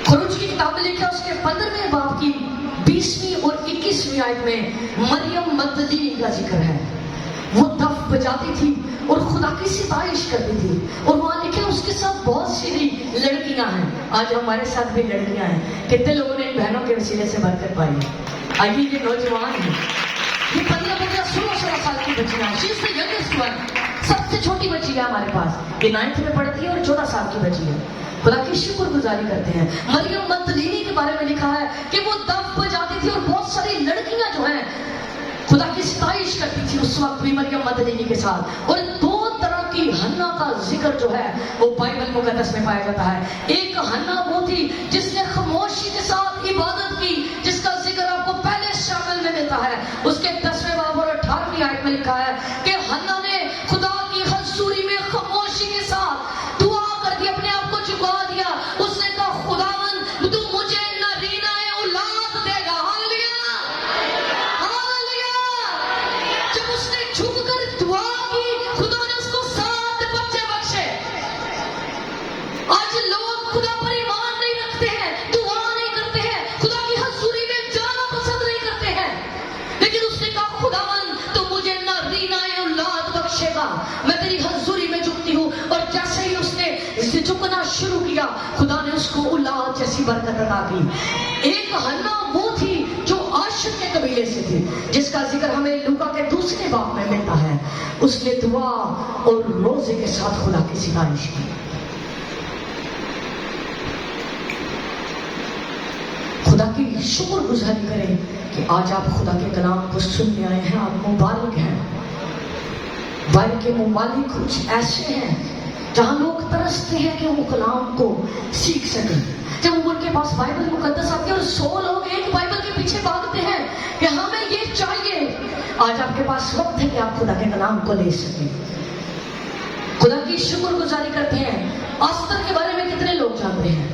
خروج کی کتاب میں لکھا اس کے 15ویں باب کی 20ویں اور 21ویں آیت میں مریم مگدلینی کا ذکر ہے. وہ دف بجاتی تھی اور خدا کی ستائش کرتی تھی، اور وہاں لکھے اس کے ساتھ بہت سی لڑکیاں ہیں. آج ہمارے ساتھ بھی لڑکیاں ہیں. کتنے لوگوں نے ان بہنوں کے وسیلے سے برکت پائی ہے. آئیے یہ نوجوان ہیں، یہ 15 16 سال کی بچیاں، سب سے چھوٹی بچی ہے ہمارے پاس، یہ 9th میں پڑھتی ہے اور 14 سال کی بچی ہے. خدا کی شکر گزاری کرتے ہیں. مریم مگدلینی کے بارے میں لکھا ہے کہ وہ دف بجاتی تھی اور بہت ساری لڑکیاں جو ہیں خدا کی ستائش کرتی تھی اس وقت بھی مریم مگدلینی کے ساتھ. اور 2 طرح کی حنا کا ذکر جو ہے وہ بائبل مقدس میں پایا جاتا ہے. ایک حنا وہ تھی جس نے خاموشی کے ساتھ عبادت کی، جس کا ذکر آپ کو پہلے شامل میں ملتا ہے. اس کے 10ویں باب اور 18ویں آیت میں لکھا ہے کہ حنا نے خدا کی حضوری میں خاموشی کے ساتھ دعا کر دی، اپنے آپ کو جھکا دیا. اس نے کہا خداوند تو مجھے نرینہ اولاد دے گا. Hallelujah hallelujah. جب اس نے جھک کر دعا کی خدا نے اس کو 7 بچے بخشے. آج لوگ خدا پر ایمان نہیں رکھتے ہیں، دعا نہیں کرتے ہیں، خدا کی حضوری میں جانا پسند نہیں کرتے ہیں، لیکن اس نے کہا خداوند تو مجھے نرینہ اولاد بخشے گا. میں تیری حضوری میں جھکتی ہوں. اور جیسے ہی اس نے جھکنا شروع کیا خدا نے اس کو اولاد جیسی برکت عطا کی. ایک حنا وہ تھی جو عاشر کے قبیلے سے تھی، جس کا ذکر ہمیں لوکا کے 2 باب میں ملتا ہے. اس نے دعا اور روزے کے ساتھ خدا کی ستائش کی. خدا کی شکر گزاری کریں کہ آج آپ خدا کے کلام کو سننے آئے ہیں. آپ مبارک ہیں. بائبل کے ممالک کچھ ایسے ہیں جہاں لوگ ترستے ہیں کہ وہ کلام کو سیکھ سکیں. جب ان کے پاس بائبل مقدس آتی ہے اور 100 لوگ ایک بائبل کے پیچھے بھاگتے ہیں کہ ہمیں یہ چاہیے، آج آپ کے پاس وقت ہے کہ آپ خدا کے کلام کو لے سکیں. خدا کی شکر گزاری کرتے ہیں. آستر کے بارے میں کتنے لوگ جانتے ہیں؟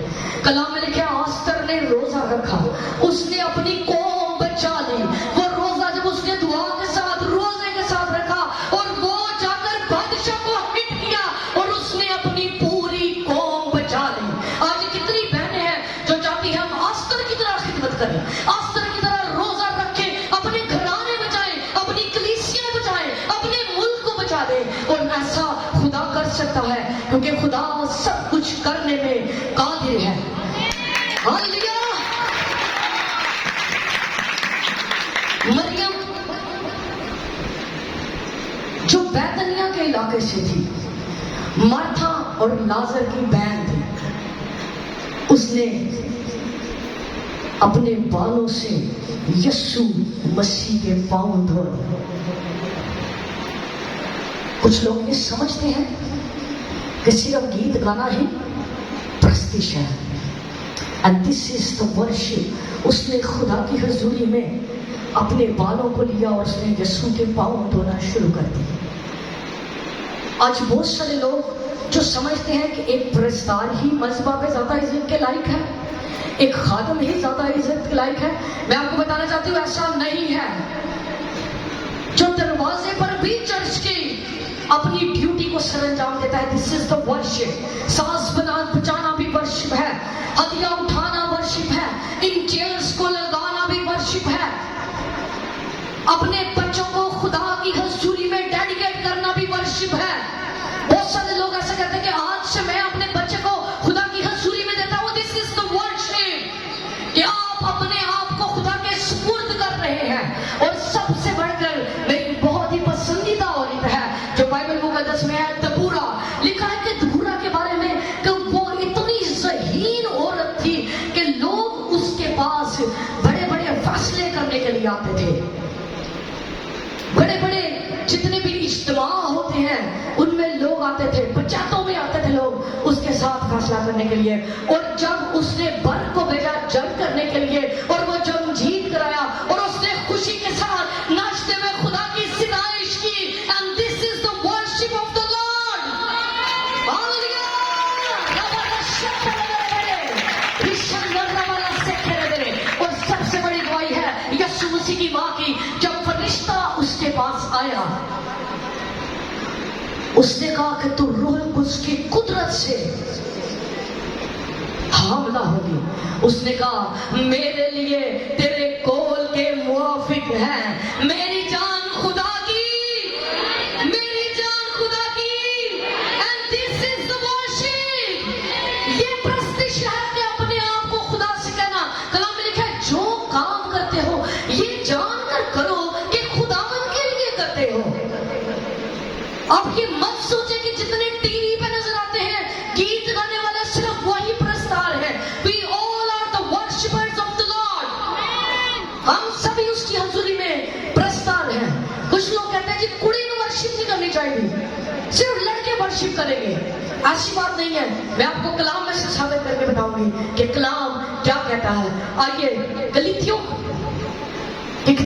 کلام میں لکھا آستر نے روزہ رکھا، اس نے اپنی قوم بچا لی. وہ روزہ جب اس نے دعا کے ساتھ روزے کے ساتھ رکھا اور وہ جا کر بادشاہ کو ہٹ کیا اور اس نے اپنی پوری قوم بچا لی. آج کتنی بہنیں ہیں جو چاہتی ہیں ہم آستر کی طرح خدمت کریں، آستر کی طرح روزہ رکھیں، اپنے گھرانے بچائیں، اپنی کلیسیاں بچائیں، اپنے ملک کو بچا دیں. اور ایسا خدا کر سکتا ہے کیونکہ خدا سب کچھ کرنے میں قادر ہے. ہاللویا. مریم جو بیتنیا کے علاقے سے تھی، مارتھا اور لازر کی بہن تھی، اس نے اپنے بالوں سے یسوع مسیح کے پاؤں دھوئے. کچھ لوگ یہ سمجھتے ہیں کہ صرف گیت گانا ہی پرستش ہے. And this is the worship. اس نے خدا کی حضوری میں اپنے بالوں کو لیا اور اس نے یسوع کے پاؤں دھونا شروع کر دی. آج بہت سارے لوگ جو سمجھتے ہیں کہ ایک پرستار ہی مذبح پہ زیادہ عزت کے لائق ہے، ایک خادم ہی زیادہ عزت کے لائق ہے. میں آپ کو بتانا چاہتی ہوں ایسا نہیں ہے. جو دروازے پر بھی چرچ کی اپنی ڈیوٹی کو سر انجام دیتا ہے، دس از دا ورشپ. سانس بچانا بھی ورشپ ہے، ہدیہ اٹھانا ورشپ ہے، ان چیئرز کو لگانا بھی ورشپ ہے، اپنے بچوں کو خدا کی حضوری میں ڈیڈیکیٹ کرنا بھی ورشپ ہے. بہت سارے لوگ ایسا کہتے ہیں کہ آج سے میں اپنے بچے کو خدا کی حضوری میں دیتا ہوں. دس از دا ورشپ کہ آپ اپنے آپ کو خدا کے سپرد کر رہے ہیں. اور سب سے بڑھ کر میری بہت ہی پسندیدہ عورت ہے جو بائبل مقدس میں ہے، دبورا. لکھا ہے کہ دبورا کے بارے میں کہ وہ اتنی ذہین عورت تھی کہ لوگ اس کے پاس بڑے بڑے فیصلے کرنے کے لیے آتے تھے. بڑے بڑے جتنے بھی اجتماع ہوتے ہیں ان میں لوگ آتے تھے، پنچایتوں میں آتے تھے لوگ اس کے ساتھ فیصلہ کرنے کے لیے. اور جب اس نے بر کو بھیجا جنگ کرنے کے لیے اور وہ جنگ جیت کر آیا اور اس نے خوشی کے ساتھ ناچتے ہوئے خدا کی ستائش کی. And this is the worship of the Lord. Hallelujah. اور سب سے بڑی گواہی ہے یسوع مسیح کی ماں کی. جب فرشتہ اس کے پاس آیا اس نے کہا کہ تو روح القدس کی قدرت سے حاملہ ہوگی. اس نے کہا میرے لیے تیرے قول کے موافق ہے. میری جان خدا کی، میری جان خدا کی. And this is the worship. یہ پرستش ہے کہ اپنے آپ کو خدا سے کہنا. کلام میں لکھا ہے جو کام کرتے ہو یہ جان کر کرو کہ خداوند کے لیے کرتے ہو. آپ یہ مت سوچیں کہ جتنے ٹی وی پہ نظر آتے ہیں گیت گانے والے صرف وہی پرستار ہیں. We all are the worshippers of the Lord. ہم سبھی اس کی حضوری میں پرستار ہیں. کچھ لوگ کہتے ہیں کہ کڑی کو ورشپ نہیں کرنی چاہیے، صرف لڑکے ورشپ کریں گے. ایسی بات نہیں ہے. میں آپ کو کلام میں سے ثابت کر کے بتاؤں گی کہ کلام کیا کہتا ہے. آئیے گلاطیوں